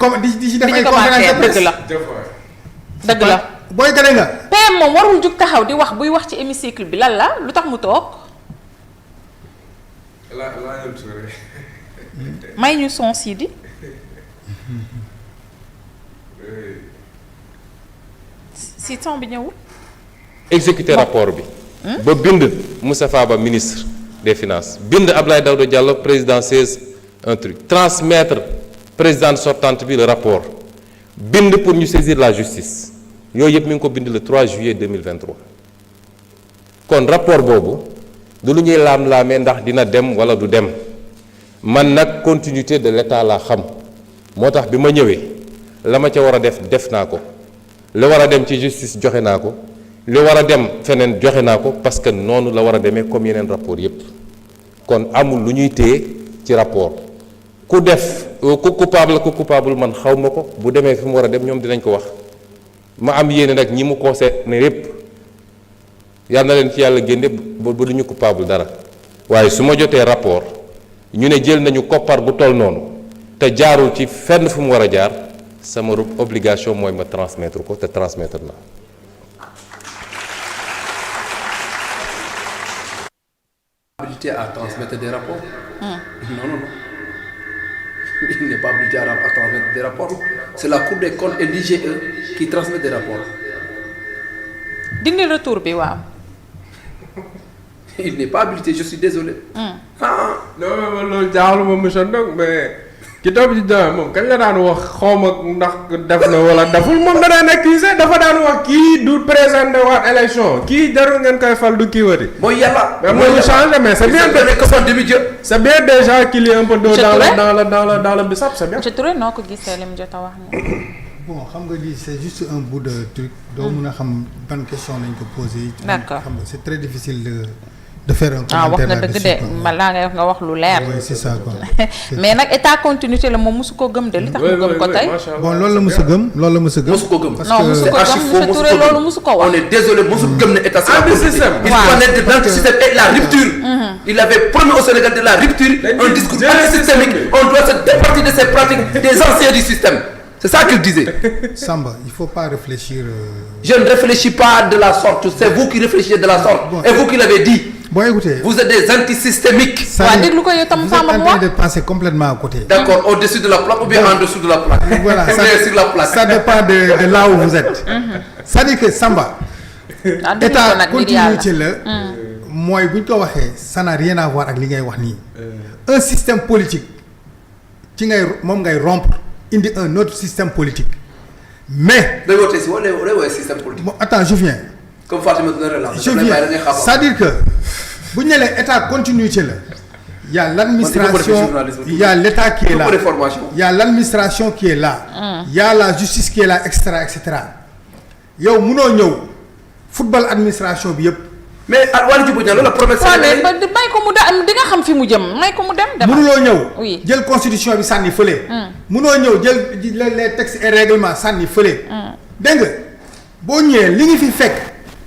comme di ci def ay conférence de presse dëgg la booy gane nga. PM moom warul jug taxaw di wax buy wax ci hémicycle bi lan la lu tax mu toog. may ñu son Sidi. si son bi ñëwul. exécuter rapport bi. ba bind Moustapha Ba ministre des finances bind Abdoulaye Daouda Diallo président 16 un truc transmettre présidente sortante bi le rapport bind pour ñu saisir la justice yooyu yëpp mi ngi ko bind le 3 juillet 2023 kon rapport boobu du lu ñuy laam-laamee ndax dina dem wala du dem man nag continuité de l'état laa xam moo tax bi ma ñëwee la ma ca war a def naa ko li war a dem ci justice joxe naa ko li war a dem feneen joxe naa ko parce que noonu la war a demee comme yeneen rapport yépp kon amul lu ñuy téye ci rapport ku def ku coupable man xaw ma ko bu demee fi mu war a dem ñoom dinañ ko wax ma am yéene nag ñi mu concerné yépp yal na leen ci yàlla génne ba du ñu coupable dara waaye su ma jotee rapport ñu ne jël nañu koppar bu toll noonu te jaarul ci fenn fu mu war a jaar sama obligation mooy ma transmettre ko te transmettre na habilité à transmettre des rapports. Non. Il n'est pas habilité à transmettre des rapports. C'est la Cour des comptes et l'IGE qui transmettent des rapports. dindi retour bi waaw. Il n'est pas habilité, je suis désolé. non mais loolu jaaxlu ma monsieur Ndong mais ki topp ci daan moom kañ la daan wax xawma ndax def na wala deful moom da daan accusé dafa daan wax kii du présenté waat élection kii jarul ngeen koy fal du kii wati. mooy yàlla. mais mooy changé mais c'est bien c'est bien déjà qu'il y ait un peu d'eau dans le bissap c'est bien. monsieur Touré noo ko gisee li mu jot a wax ni bon xam nga lii c'est juste un bout de truc. doo mën a xam ban question lañ ko posé. d'accord xam nga c'est très difficile de faire un commentaire wax nga dëgg de balaa ngay wax nga wax lu leer. oui c'est ça quoi. mais nag état continuité la moom mosu ko gëm de li tax mu gëm ko tey. bon loolu la mos a gëm loolu la mos a gëm. mosu ko gëm. parce non mosu que ko gëm monsieur Touré loolu mosu ko wax. on est désolé mosu gëm ne état c'est la politique. il waaw faut être dans le système et la rupture. Il avait promis au Sénégal de la rupture. un discours antisystémique. On doit se départir de ces pratiques des anciens du système. C'est ça qu'il disait. Samba, il faut pas réfléchir. Je ne réfléchis pas de la sorte. C'est vous qui réfléchissez de la sorte. Bon, et vous qui l'avez dit. Bon, écoutez. Vous êtes des antisystémiques. Ça, waaw déglu ko yow tam vous êtes Samba en mu train wax. de penser complètement à côté. D'accord, au-dessus de la plaque ou bien en dessous de la plaque. Voilà, Ou bien sur la plaque. ça dépend de là où vous êtes. C'est-à-dire que Samba, ah déglu ko état nag ngir yàlla. continuité la. mooy bu ñu ko waxee ça n'a rien à voir ak li ngay wax nii. un système politique ci ngay moom ngay rompre indi un autre système politique mais. day woote si wala système politique. bon attends je viens. comme Fatima dina la je viens c'est-à-dire que bu ñu nee leen état continuité la. Il y a l'administration, il y a l'État qui est là, il y a l'administration qui est là, il y a la justice qui est là, etc., etc. yow munoo ñëw football administration bi yëpp. mais wàllu jiw bu ñu la promesse. waaw mais may ko mu da di nga xam fi mu jëm may ko mu dem. dama munuloo ñëw. oui jël constitution bi sànni fële. munoo ñëw jël les textes et règlements sànni fële. dégg nga boo ñëwee li ngi fi fekk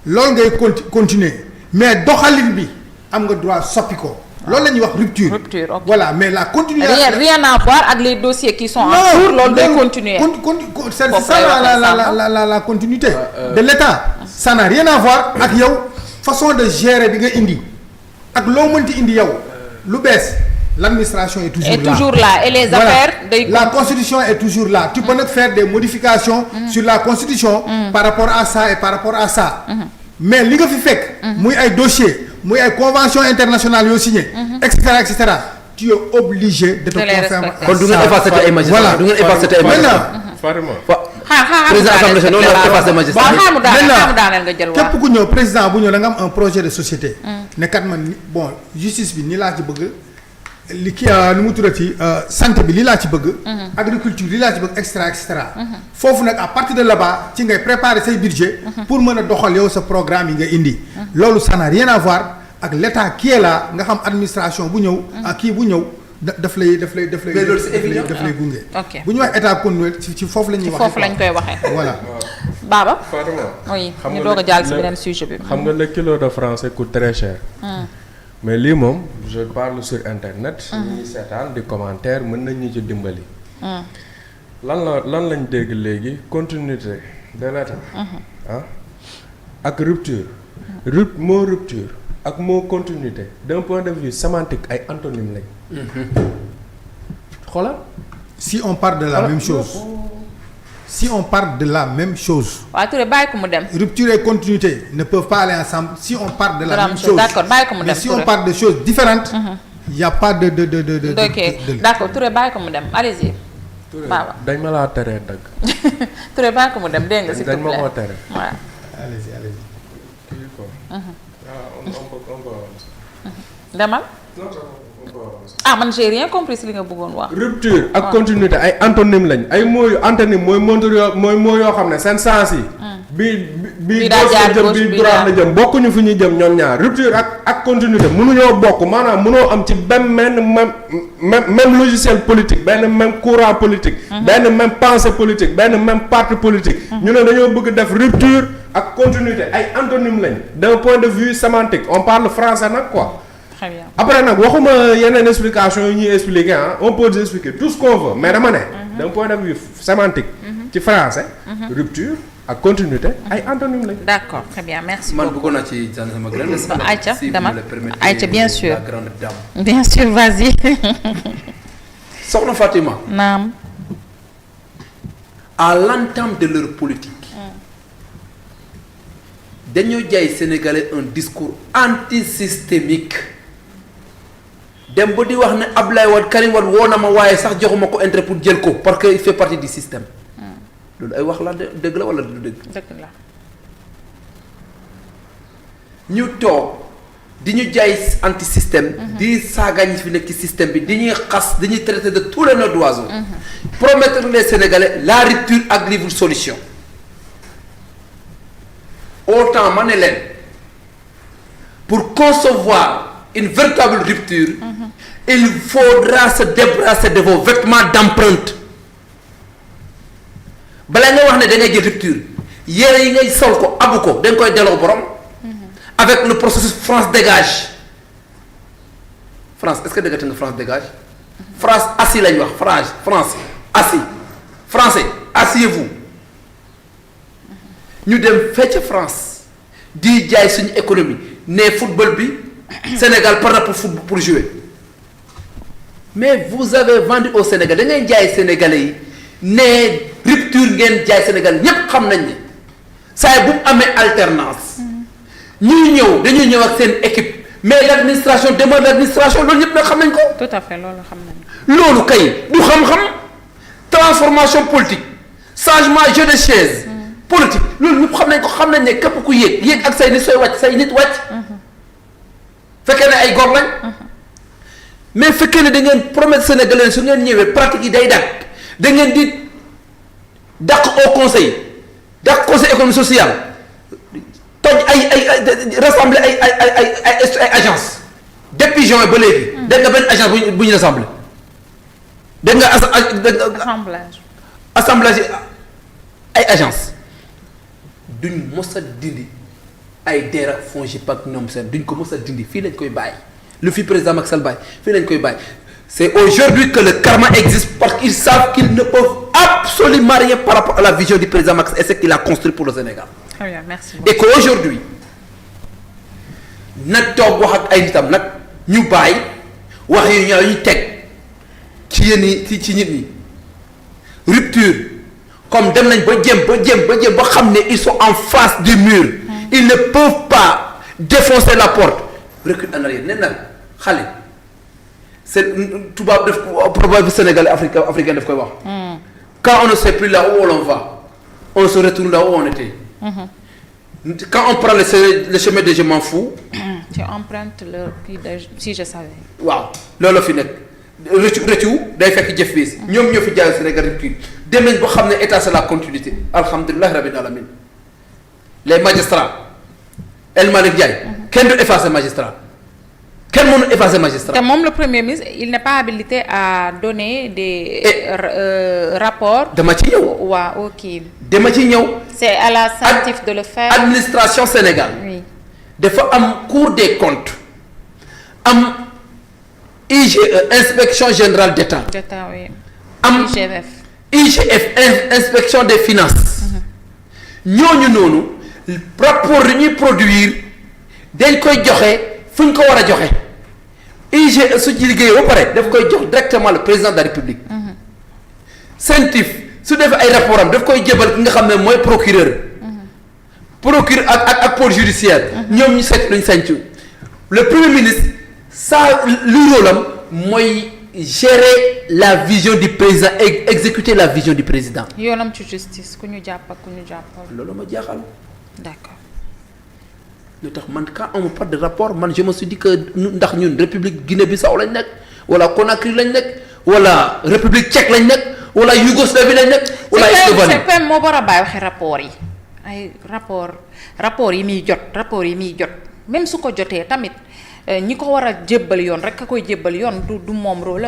loolu ngay continuer mais doxalin bi am nga droit soppi ko. loolu la ñuy wax rupture. rupture ok voilà mais la continuation. rien à voir ak les dossiers qui sont en cours loolu day continuer. c'est ça la continuité. de l'État. ça n'a rien à voir ak yow façon de gérer bi nga indi ak loo mënti indi yow lu bees l'administration est toujours là et les affaires day la constitution est toujours là tu peux nag faire des modifications sur la constitution par rapport à ça et par rapport à ça mais li nga fi fekk muy ay dossiers muy ay conventions internationales yoo signé et cetera tu es obligé de te conformer à ça. kon du ngeen effacer ay magistrats voilà du ngeen effacer ay magistrats. képp ku ñëw président bu ñëw da nga am un projet de société. ne kat man bon justice bi nii laa ci bëgg li kii nu mu tuddati santé bi lii laa ci bëgg. agriculture lii laa ci bëgg et cetera. foofu nag à partir de là-bas ci ngay préparer say budget pour mën a doxal yow sa programme yi nga indi. loolu ça n'a rien à voir ak l'État qui est là nga xam administration bu ñëw. ak kii bu ñëw. daf lay gunge. ok bu ñu wax état continué ci foofu la ñuy waxee. foofu lañ koy waxee. voilà. Baba. Fatima. oui ñu doog a jàll si beneen sujet bi. xam nga le kilo de français coûte très cher. mais lii moom je parle sur internet. ñi seetaan di commentaire mën nañ ñu ci dimbali. lan lañ dégg léegi continuité de l'état ak rupture mot rupture ak mot continuité d'un point de vue sémantique ay antonyme lañ xoolal si on parle de la même chose si on parle de la même chose. waaw Touré bàyyi ko mu dem. Rupture et continuité ne peuvent pas aller ensemble si on parle de la même chose. D'accord bàyyi ko mu dem. Mais si on parle de choses différentes. Il y a pas de. Ok d'accord Touré bàyyi ko mu dem allez-y. waaw dañ ma laa teree dagg. Touré bàyyi ko mu dem dégg nga s'il te plaît dañ ma koo tere. waaw. allez-y. kii quoi. demal. ah man j'ai rien compris si li nga bëggoon wax. rupture ak continuité ay antonyme lañ ay mots yu antonyme mooy mots yoo xam ne seen sens yi. bii gauche la jëm bii droite la jëm bokkuñu fu ñuy jëm ñoom ñaar rupture ak continuité mënuñoo bokk maanaam mënoo am ci même logiciel politique benn même courant politique. benn même pensée politique benn même parti politique. ñu ne dañoo bëgg def rupture ak continuité ay antonyme lañ d'un point de vue sémantique on parle français nag quoi. Très bien. Après nag waxuma yeneen explication yi ñuy expliquer on peut expliquer tout ce qu'on veut mais dama ne. d'un point de vue sémantique. ci français. rupture ak continuité ay antonyme lañ. D'accord très bien merci man beaucoup. bëggoon naa ci jàll sama graine. Aïcha si dama vous me le permettez, Aïcha bien sûr la grande dame. bien sûr vas-y. Soxna Fatima. naam. à l'entame de leur politique. dañoo jaay sénégalais un discours antisystémique. dem ba di wax ne Ablaye Wade Karim Wade woo na ma waaye sax joxuma ko intérêt pour jël ko parce que il fait partie du système. loolu ay wax la dëgg la wala du dëgg. dëgg la. ñu toog di ñu jaay anti système. di saaga ñi fi nekk ci système bi di ñuy xas di ñuy traiter de tous les noms d'oiseaux. promettre les Sénégalais la rupture ak livre solution. autant ma ne leen pour concevoir une véritable rupture. il faudra se débarrasser de vos vêtements d'empreinte. balaa nga wax ne da ngay jël rupture yére yi ngay sol ko abu ko da nga koy delloo borom. avec le processus France dégage. France est-ce que déggate nga France dégage. France assis lañ wax France assis français asseyez-vous. ñu dem fecc France di jaay suñu économie ne football bi Sénégal par rapport pour jouer mais vous avez vendu au Sénégal da ngay jaay sénégalais yi ne rupture ngeen jaay Sénégal ñépp xam nañ ne saa bu mu amee alternance ñuy ñëw dañuy ñëw ak seen équipe mais l'administration demande l'administration loolu ñépp nag xam nañ ko. tout à fait loolu xam nañ. loolu kay du xam-xam transformation politique changement jeu de chaise. politique loolu ñëpp xam nañ ko xam nañ ne képp ku yéeg ak say nit sooy wàcc say nit wàcc. fekkee ne ay góor lañ. mais fekkee ne da ngeen promettre Sénégalais su ngeen ñëwee pratique yi day dàq da ngeen di dàq au conseil économique social toj ay rassembler ay agence depuis juin ba léegi. dégg nga benn agence bu ñu rassemblé. dégg nga assemblage ay agence duñ mos a dindi ay DER ak FONGIP ak ñoom seen duñ ko mos a dindi fii lañ koy bàyyi lu fi président Macky Sall bàyyi fii lañ koy bàyyi c'est aujourd'hui que le karma existe parce qu'ils savent qu'ils ne peuvent absolument rien par rapport à la vision du président Macky Sall et ce qu'il a construit pour le Sénégal. Très bien, merci beaucoup. Et qu'aujourd'hui nag toog wax ak ay nitam nag ñu bàyyi wax yu ñaaw ñu teg ci yéen ci nit ñi rupture comme dem nañ ba jëm ba xam ne ils sont en face du mur. Ils ne peuvent pas défoncer la porte recule en arrière nee na xale c'est tubaab def problème sénégalais africain daf koy wax. Quand on ne sait plus là où on va on se retourne là où on était. Quand on prend le chemin de je m'en fous. Tu empruntes le kii de si je savais. waaw loolu la fi nekk rëccu day fekk jëf bi ñoom ñoo fi jaay Sénégal rupture dem nañ ba xam ne état c'est la continuité alhamdulilah rabbil alamin les magistrats El Malick Ndiaye. kenn du effacer magistrat kenn mënu effacer magistrat. te moom le premier ministre il n'est pas habilité à donner des rapports. dama ci ñëw. waaw ok. dama ci ñëw. c'est à la CENTIF de le faire. administration Sénégal. oui. dafa am Cour des comptes am IGE inspection générale d'État. d'État oui. am IGF. IGF inspection des finances ñooñu noonu rapport yi ñuy produire dañ koy joxe fu ñu ko war a joxe IGF su ci liggéey ba pare daf koy jox directement le président de la république CENTIF su defee ay rapport am daf koy jébal ki nga xam ne mooy procureur ak pôle judiciaire ñoom ñu seet luñ sañcu le premier ministre ça lu rôle am mooy gérer la vision du président et exécuter la vision du président. yoonam ci justice ku ñu jàpp ak ku ñu jàppal. loolu ma jaaxal. d'accord. lu tax man quand on me parle de rapport man je me suis dit que ndax ñun république Guinée-Bissau lañ nekk wala Conakry lañ nekk wala république tchèque lañ nekk wala Yougoslavie lañ nekk. wala Slovénie c'est moo war a bàyyi waxi rapport yi ay rapport yi muy jot même su ko jotee tamit ñi ko war a jébbal yoon rek a koy jébbal yoon du moom rôle